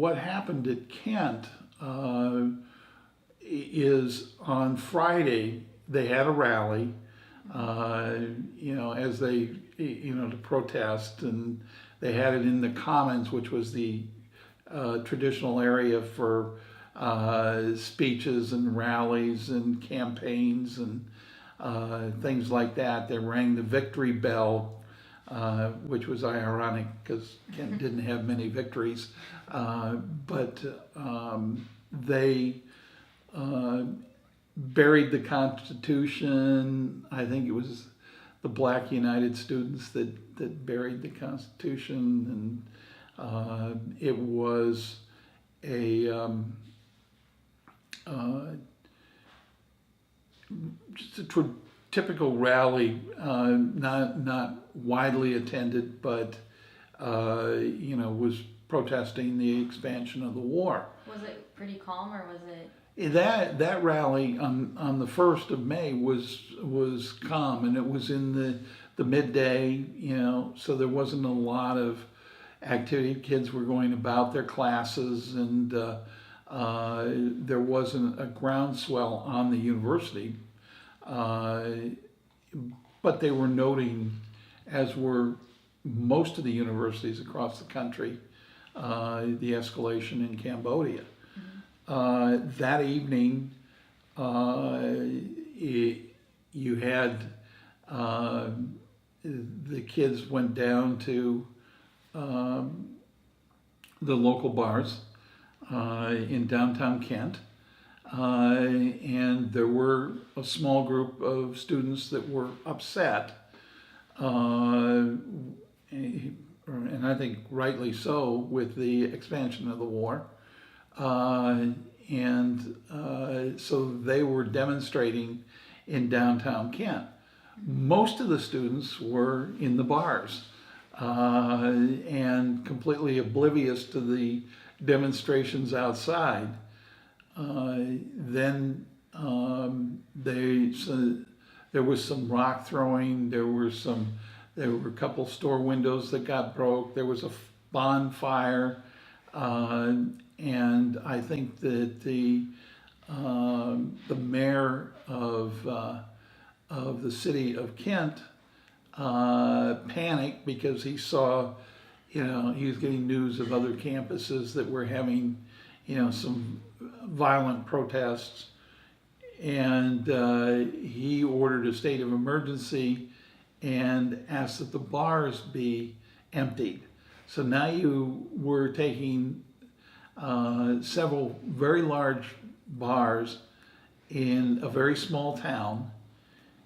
what happened at Kent is on Friday they had a rally, as they, to protest, and they had it in the Commons, which was the traditional area for speeches and rallies and campaigns and things like that. They rang the victory bell, which was ironic because Kent didn't have many victories. But they buried the Constitution. I think it was the Black United Students that buried the Constitution, and it was a just a typical rally, not widely attended, but was protesting the expansion of the war. Was it pretty calm, or was it? That rally on the 1st of May was calm, and it was in the midday, so there wasn't a lot of activity. Kids were going about their classes, and there wasn't a groundswell on the university, but they were noting, as were most of the universities across the country, the escalation in Cambodia. That evening, you had the kids went down to the local bars in downtown Kent, and there were a small group of students that were upset, and I think rightly so, with the expansion of the war. So they were demonstrating in downtown Kent. Most of the students were in the bars and completely oblivious to the demonstrations outside. Then there was some rock throwing. There were a couple store windows that got broke. There was a bonfire. And I think that the mayor of the city of Kent panicked because he saw, he was getting news of other campuses that were having, some violent protests, and he ordered a state of emergency and asked that the bars be emptied. So now you were taking several very large bars in a very small town.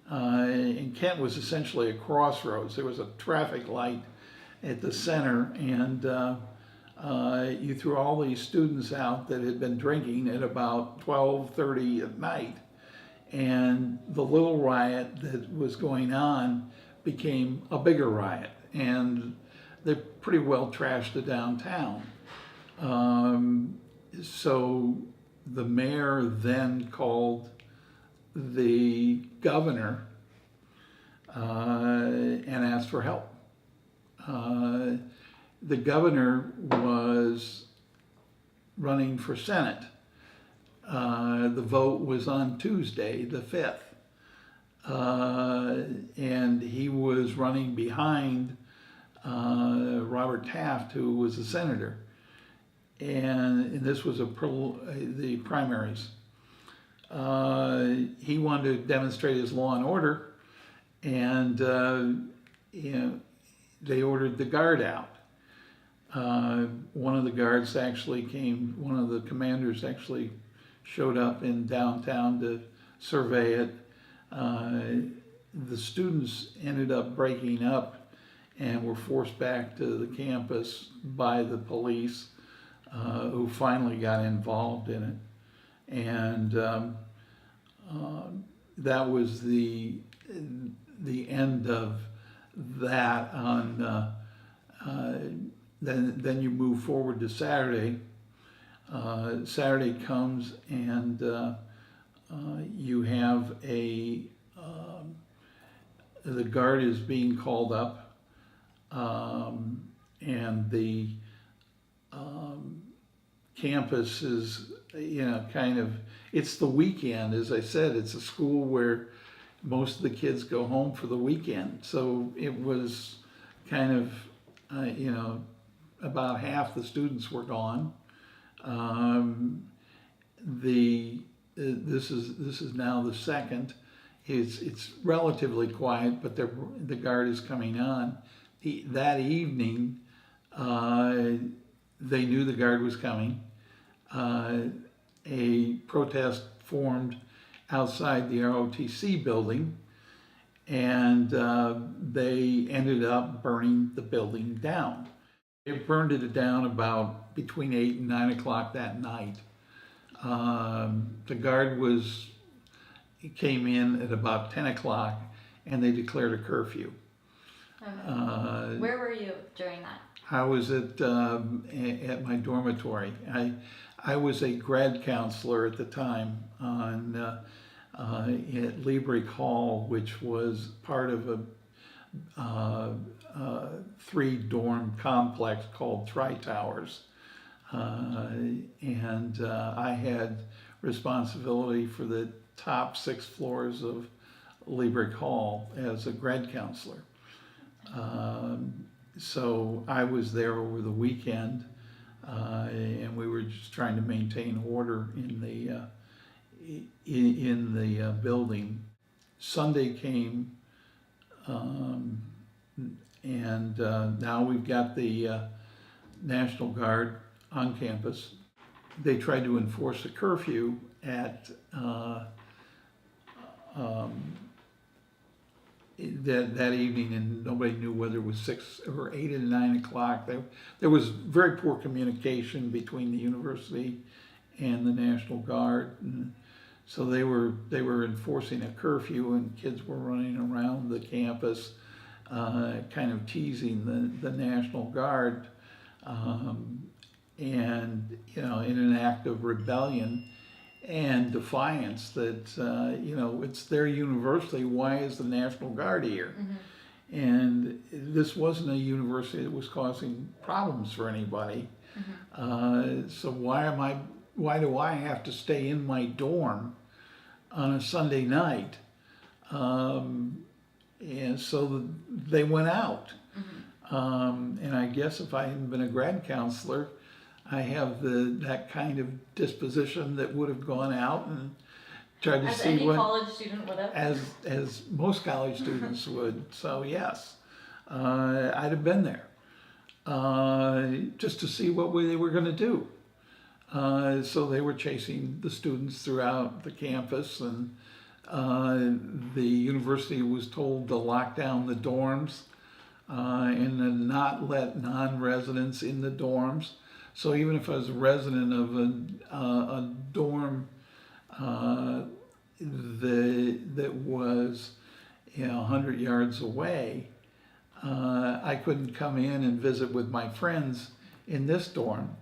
And Kent was essentially a crossroads. There was a traffic light at the center, and you threw all these students out that had been drinking at about 12:30 at night. And the little riot that was going on became a bigger riot, and they pretty well trashed the downtown. So the mayor then called the governor and asked for help. The governor was running for Senate. The vote was on Tuesday, the 5th. And he was running behind Robert Taft, who was a senator. And this was the primaries. He wanted to demonstrate his law and order, and they ordered the guard out. One of the guards one of the commanders actually showed up in downtown to survey it. The students ended up breaking up and were forced back to the campus by the police, who finally got involved in it. And that was the end of that. Then you move forward to Saturday. Saturday comes, and you have the guard is being called up, and campus is, kind of, it's the weekend. As I said, it's a school where most of the kids go home for the weekend. So it was kind of, about half the students were gone. Um, this is now the second. It's relatively quiet, but the guard is coming on. That evening, they knew the guard was coming. A protest formed outside the ROTC building, and they ended up burning the building down. They burned it down about between 8 and 9 o'clock that night. The guard came in at about 10 o'clock, and they declared a curfew. Where were you during that? I was at my dormitory. I was a grad counselor at the time at Liebrich Hall, which was part of a 3-dorm complex called Tri-Towers. And I had responsibility for the top 6 floors of Liebrich Hall as a grad counselor. So I was there over the weekend, and we were just trying to maintain order in the building. Sunday came, and now we've got the National Guard on campus. They tried to enforce a curfew at that evening, and nobody knew whether it was 6 or 8 and 9 o'clock. There was very poor communication between the university and the National Guard, and so they were enforcing a curfew, and kids were running around the campus, kind of teasing the National Guard, and in an act of rebellion and defiance that, it's their university, why is the National Guard here? Mm-hmm. And this wasn't a university that was causing problems for anybody. Mm-hmm. So why do I have to stay in my dorm on a Sunday night? And so they went out. Mm-hmm. And I guess if I hadn't been a grad counselor, I have that kind of disposition that would have gone out and tried to see any what college student would have. as most college students would. So yes, I'd have been there just to see what they were going to do. So they were chasing the students throughout the campus, and the university was told to lock down the dorms and to not let non-residents in the dorms. So even if I was a resident of a dorm that was 100 yards away, I couldn't come in and visit with my friends in this dorm.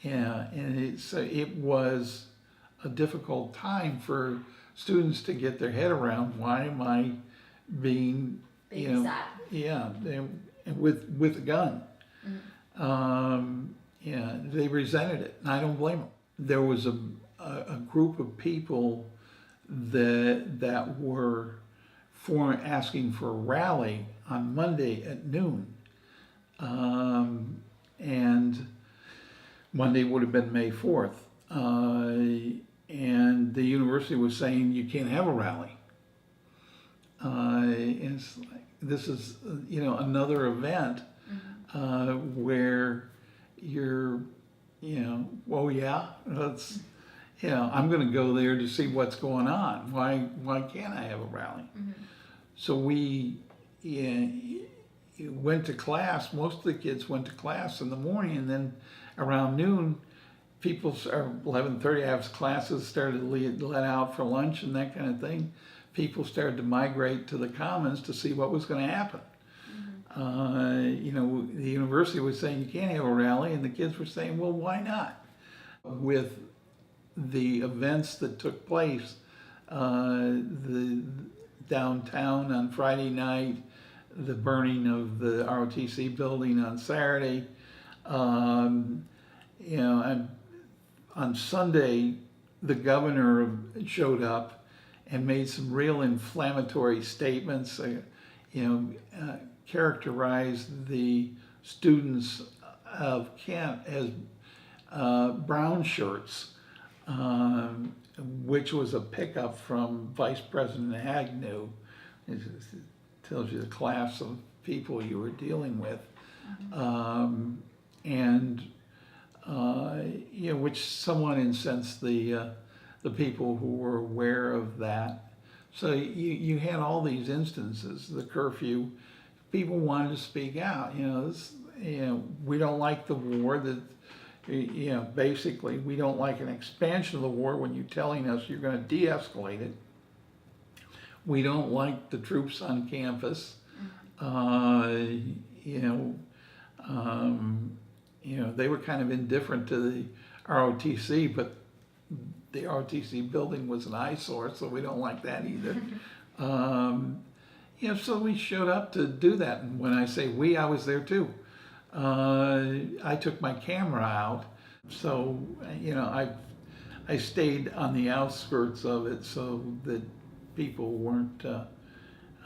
Yeah, and it was a difficult time for students to get their head around. Why am I being with a gun? Mm-hmm. They resented it, and I don't blame them. There was a group of people that were asking for a rally on Monday at noon, and Monday would have been May 4th, and the university was saying you can't have a rally. And it's like, this is another event where you're, well, yeah, let's, I'm going to go there to see what's going on. Why can't I have a rally? Mm-hmm. So we went to class. Most of the kids went to class in the morning, and then around noon, 11:30, as classes started to let out for lunch and that kind of thing, people started to migrate to the commons to see what was going to happen. Mm-hmm. The university was saying you can't have a rally, and the kids were saying, well, why not? With the events that took place, the downtown on Friday night, the burning of the ROTC building on Saturday, and on Sunday, the governor showed up and made some real inflammatory statements, characterized the students of Kent as brown shirts, which was a pickup from Vice President Agnew. It tells you the class of people you were dealing with. Which somewhat incensed the people who were aware of that. So you had all these instances, the curfew, people wanted to speak out, we don't like the war, basically, we don't like an expansion of the war when you're telling us you're gonna de-escalate it. We don't like the troops on campus. They were kind of indifferent to the ROTC, but the ROTC building was an eyesore, so we don't like that either. So we showed up to do that. And when I say we, I was there too. I took my camera out, so I stayed on the outskirts of it so that people weren't,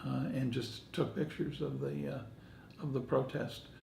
and just took pictures of the protest.